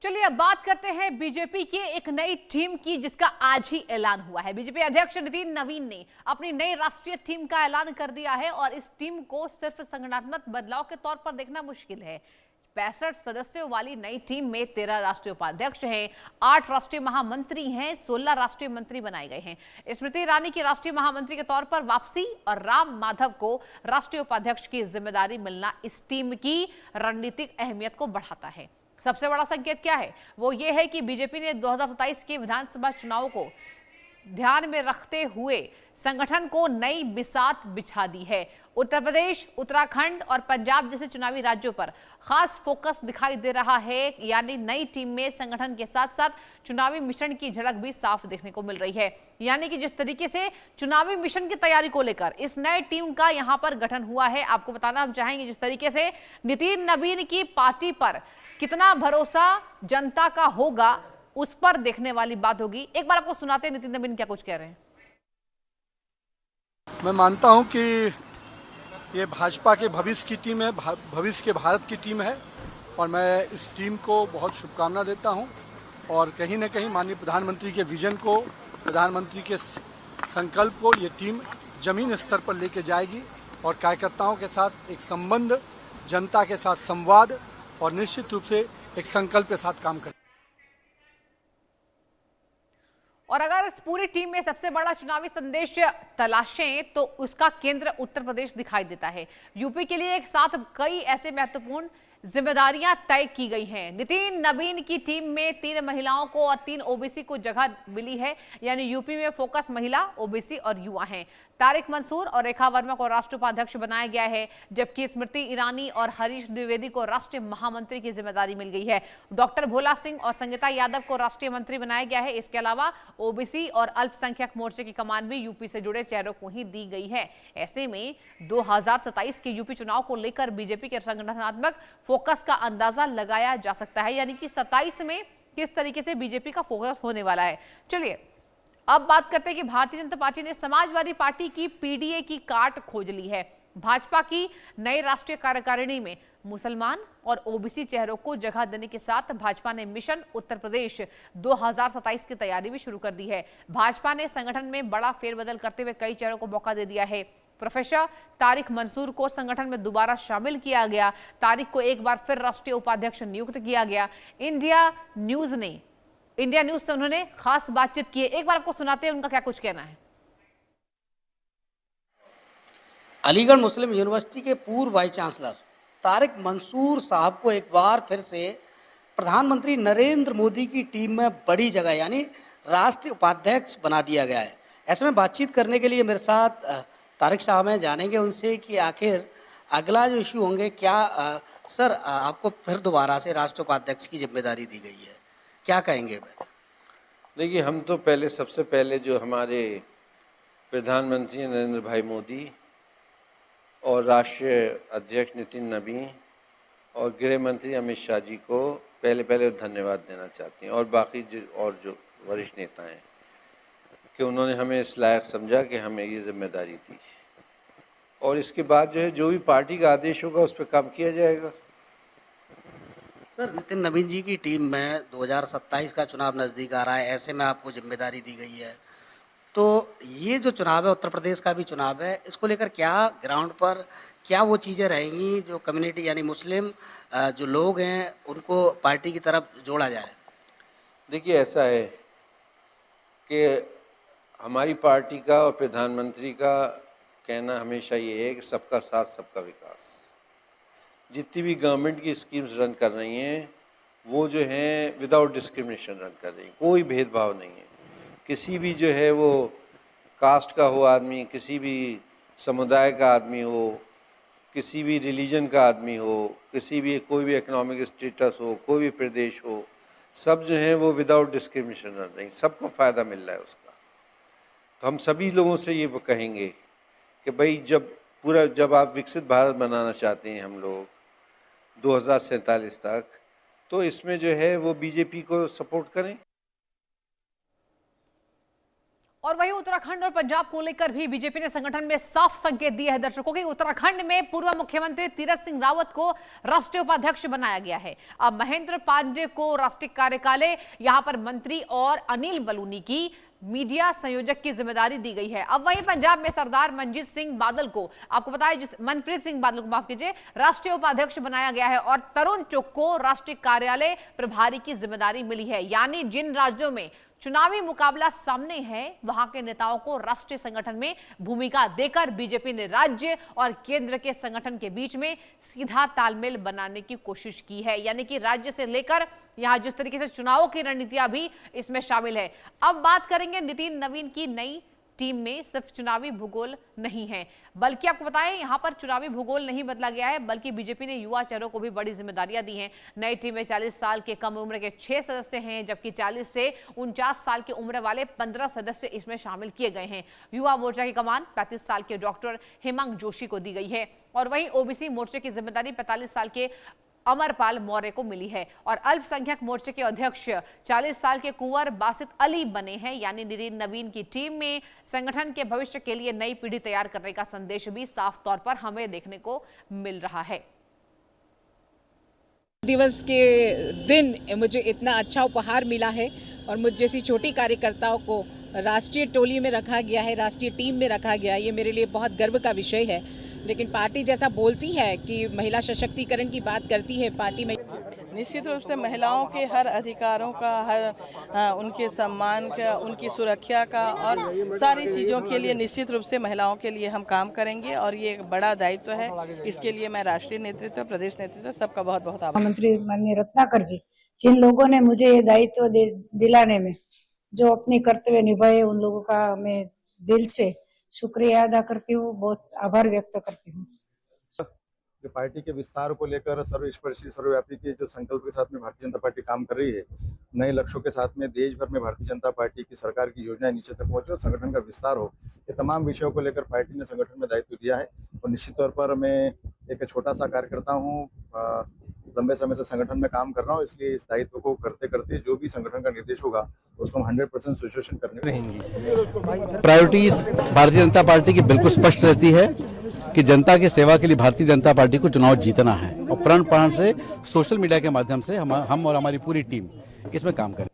चलिए अब बात करते हैं बीजेपी की एक नई टीम की, जिसका आज ही ऐलान हुआ है। बीजेपी अध्यक्ष नितिन नवीन ने अपनी नई राष्ट्रीय टीम का ऐलान कर दिया है और इस टीम को सिर्फ संगठनात्मक बदलाव के तौर पर देखना मुश्किल है। 65 सदस्यों वाली नई टीम में 13 राष्ट्रीय उपाध्यक्ष हैं, 8 राष्ट्रीय महामंत्री हैं, 16 राष्ट्रीय मंत्री बनाए गए हैं। स्मृति ईरानी की राष्ट्रीय महामंत्री के तौर पर वापसी और राम माधव को राष्ट्रीय उपाध्यक्ष की जिम्मेदारी मिलना इस टीम की रणनीतिक अहमियत को बढ़ाता है। सबसे बड़ा संकेत क्या है? वो ये है कि बीजेपी ने 2027 के विधानसभा चुनाव को ध्यान में रखते हुए संगठन को नई बिसात बिछा दी है। उत्तर प्रदेश, उत्तराखंड और पंजाब जैसे चुनावी राज्यों पर खास फोकस दिखाई दे रहा है। यानी नई टीम में संगठन के साथ साथ चुनावी मिशन की झलक भी साफ देखने को मिल रही है। यानी कि जिस तरीके से चुनावी मिशन की तैयारी को लेकर इस नई टीम का यहां पर गठन हुआ है, आपको बताना हम चाहेंगे जिस तरीके से नितिन नवीन की पार्टी पर कितना भरोसा जनता का होगा, उस पर देखने वाली बात होगी। एक बार आपको सुनाते हैं नितिन नवीन क्या कुछ कह रहे हैं। मैं मानता हूं कि ये भाजपा के भविष्य की टीम है, भविष्य के भारत की टीम है और मैं इस टीम को बहुत शुभकामना देता हूं और कहीं न कहीं माननीय प्रधानमंत्री के विजन को, प्रधानमंत्री के संकल्प को ये टीम जमीन स्तर पर लेके जाएगी और कार्यकर्ताओं के साथ एक संबंध, जनता के साथ संवाद और निश्चित रूप से एक संकल्प के साथ काम करें। और अगर इस पूरी टीम में सबसे बड़ा चुनावी संदेश तलाशें तो उसका केंद्र उत्तर प्रदेश दिखाई देता है। यूपी के लिए एक साथ कई ऐसे महत्वपूर्ण जिम्मेदारियां तय की गई हैं। नितिन नवीन की टीम में 3 महिलाओं को और 3 ओबीसी को जगह मिली है। यानी यूपी में फोकस महिला, ओबीसी और युवा हैं। तारिक मंसूर और रेखा वर्मा को राष्ट्रीय उपाध्यक्ष बनाया गया है, जबकि स्मृति ईरानी और हरीश द्विवेदी को राष्ट्रीय महामंत्री की जिम्मेदारी मिल गई है। डॉक्टर भोला सिंह और संगीता यादव को राष्ट्रीय मंत्री बनाया गया है। इसके अलावा ओबीसी और अल्पसंख्यक मोर्चे की कमान भी यूपी से जुड़े चेहरों को ही दी गई है। ऐसे में 2027 के यूपी चुनाव को लेकर बीजेपी के संगठनात्मक फोकस का अंदाजा लगाया जा सकता है। यानी कि 27 में किस तरीके से बीजेपी का फोकस होने वाला है। चलिए अब बात करते हैं कि भारतीय जनता पार्टी ने समाजवादी पार्टी की पीडीए की काट खोज ली है। भाजपा की नई राष्ट्रीय कार्यकारिणी में मुसलमान और ओबीसी चेहरों को जगह देने के साथ भाजपा ने मिशन उत्तर प्रदेश 2027 की तैयारी भी शुरू कर दी है। भाजपा ने संगठन में बड़ा फेरबदल करते हुए कई चेहरों को मौका दे दिया है। प्रोफेसर तारिक मंसूर को संगठन में दोबारा शामिल किया गया। तारिक को एक बार फिर राष्ट्रीय उपाध्यक्ष नियुक्त किया गया। इंडिया न्यूज से उन्होंने खास बातचीत की है। एक बार आपको सुनाते हैं उनका क्या कुछ कहना है। अलीगढ़ मुस्लिम यूनिवर्सिटी के पूर्व वाइस चांसलर तारिक मंसूर साहब को एक बार फिर से प्रधानमंत्री नरेंद्र मोदी की टीम में बड़ी जगह यानी राष्ट्रीय उपाध्यक्ष बना दिया गया है। ऐसे में बातचीत करने के लिए मेरे साथ तारिक साहब हैं, जानेंगे उनसे कि आखिर अगला जो इशू होंगे क्या। सर, आपको फिर दोबारा से राष्ट्रीय उपाध्यक्ष की जिम्मेदारी दी गई है, क्या कहेंगे? देखिए, हम तो सबसे पहले जो हमारे प्रधानमंत्री नरेंद्र भाई मोदी और राष्ट्रीय अध्यक्ष नितिन नवीन और गृह मंत्री अमित शाह जी को पहले धन्यवाद देना चाहते हैं और बाकी जो वरिष्ठ नेता हैं कि उन्होंने हमें इस लायक समझा कि हमें ये जिम्मेदारी दी और इसके बाद जो भी पार्टी का आदेश होगा उस पर काम किया जाएगा। सर, नितिन नवीन जी की टीम में 2027 का चुनाव नज़दीक आ रहा है, ऐसे में आपको जिम्मेदारी दी गई है, तो ये जो चुनाव है, उत्तर प्रदेश का भी चुनाव है, इसको लेकर क्या ग्राउंड पर क्या वो चीज़ें रहेंगी जो कम्युनिटी यानी मुस्लिम जो लोग हैं उनको पार्टी की तरफ जोड़ा जाए? देखिए, ऐसा है कि हमारी पार्टी का और प्रधानमंत्री का कहना हमेशा ये है कि सबका साथ सबका विकास। जितनी भी गवर्नमेंट की स्कीम्स रन कर रही हैं वो जो हैं विदाउट डिस्क्रिमिनेशन रन कर रही हैं, कोई भेदभाव नहीं है। किसी भी वो कास्ट का हो आदमी, किसी भी समुदाय का आदमी हो, किसी भी रिलीजन का आदमी हो, किसी भी कोई भी इकोनॉमिक स्टेटस हो, कोई भी प्रदेश हो, सब वो विदाउट डिस्क्रिमिनेशन रन रही हैं, सबको फ़ायदा मिल रहा है उसका। तो हम सभी लोगों से ये कहेंगे कि भाई जब आप विकसित भारत बनाना चाहते हैं हम लोग 2047 तक, तो इसमें वो बीजेपी को सपोर्ट करें। और वहीं उत्तराखंड और पंजाब को लेकर भी बीजेपी ने संगठन में साफ संकेत दिए हैं दर्शकों की। उत्तराखंड में पूर्व मुख्यमंत्री तीरथ सिंह रावत को राष्ट्रीय उपाध्यक्ष बनाया गया है। अब महेंद्र पांडे को राष्ट्रीय कार्यकालय यहां पर मंत्री और अनिल बलूनी की मीडिया संयोजक की जिम्मेदारी दी गई है। अब वहीं पंजाब में सरदार मनप्रीत सिंह बादल को, आपको बताया मनप्रीत सिंह बादल को माफ कीजिए, राष्ट्रीय उपाध्यक्ष बनाया गया है और तरुण चुग को राष्ट्रीय कार्यालय प्रभारी की जिम्मेदारी मिली है। यानी जिन राज्यों में चुनावी मुकाबला सामने है वहां के नेताओं को राष्ट्रीय संगठन में भूमिका देकर बीजेपी ने राज्य और केंद्र के संगठन के बीच में सीधा तालमेल बनाने की कोशिश की है। यानी कि राज्य से लेकर यहां जिस तरीके से चुनावों की रणनीतियां भी इसमें शामिल है। अब बात करेंगे नितिन नवीन की नई टीम में सिर्फ चुनावी भूगोल नहीं है, बल्कि आपको बताएं यहां पर चुनावी भूगोल नहीं बदला गया है, बल्कि बीजेपी ने युवा चेहरों को भी बड़ी जिम्मेदारियां दी हैं। नई टीम में 40 साल के कम उम्र के 6 सदस्य हैं, जबकि 40 से 49 साल की उम्र वाले 15 सदस्य इसमें शामिल किए गए हैं। युवा मोर्चा की कमान 35 साल के डॉक्टर हेमंत जोशी को दी गई है और वहीं ओबीसी मोर्चे की जिम्मेदारी 45 साल के अमरपाल मौर्य को मिली है और अल्पसंख्यक मोर्चे के अध्यक्ष 40 साल के कुंवर बासित अली बने हैं। यानी नितिन नवीन की टीम में संगठन के भविष्य के लिए नई पीढ़ी तैयार करने का संदेश भी साफ तौर पर हमें देखने को मिल रहा है। दिवस के दिन मुझे इतना अच्छा उपहार मिला है और मुझ जैसी छोटी कार्यकर्ताओं को राष्ट्रीय टोली में रखा गया है, राष्ट्रीय टीम में रखा गया है, ये मेरे लिए बहुत गर्व का विषय है। लेकिन पार्टी जैसा बोलती है कि महिला सशक्तिकरण की बात करती है, पार्टी में निश्चित रूप से महिलाओं के हर अधिकारों का, हर उनके सम्मान का, उनकी सुरक्षा का और सारी चीज़ों के लिए निश्चित रूप से महिलाओं के लिए हम काम करेंगे और ये एक बड़ा दायित्व है। इसके लिए मैं राष्ट्रीय नेतृत्व, प्रदेश नेतृत्व सबका बहुत बहुत आभार। मंत्री माननीय रत्नाकर जी, जिन लोगों ने मुझे ये दायित्व दिलाने में जो अपनी कर्तव्य निभाए, उन लोगों का मैं दिल से शुक्रिया अदा करती हूँ, बहुत आभार व्यक्त करती हूँ। पार्टी के विस्तार को लेकर सर्वस्पर्शी सर्वव्यापी के जो संकल्प के साथ में भारतीय जनता पार्टी काम कर रही है, नए लक्ष्यों के साथ में देश भर में भारतीय जनता पार्टी की सरकार की योजनाएं नीचे तक पहुंचे और संगठन का विस्तार हो, ये तमाम विषयों को लेकर पार्टी ने संगठन में दायित्व दिया है। और निश्चित तौर पर मैं एक छोटा सा कार्यकर्ता हूँ, लंबे समय से संगठन में काम कर रहा हूँ, इसलिए इस दायित्व को करते करते जो भी संगठन का निर्देश होगा उसको हम 100% सिचुएशन करने रहेंगे। प्रायोरिटीज भारतीय जनता पार्टी की बिल्कुल स्पष्ट रहती है कि जनता की सेवा के लिए भारतीय जनता पार्टी को चुनाव जीतना है और प्रण प्राण से सोशल मीडिया के माध्यम से हम और हमारी पूरी टीम इसमें काम करें।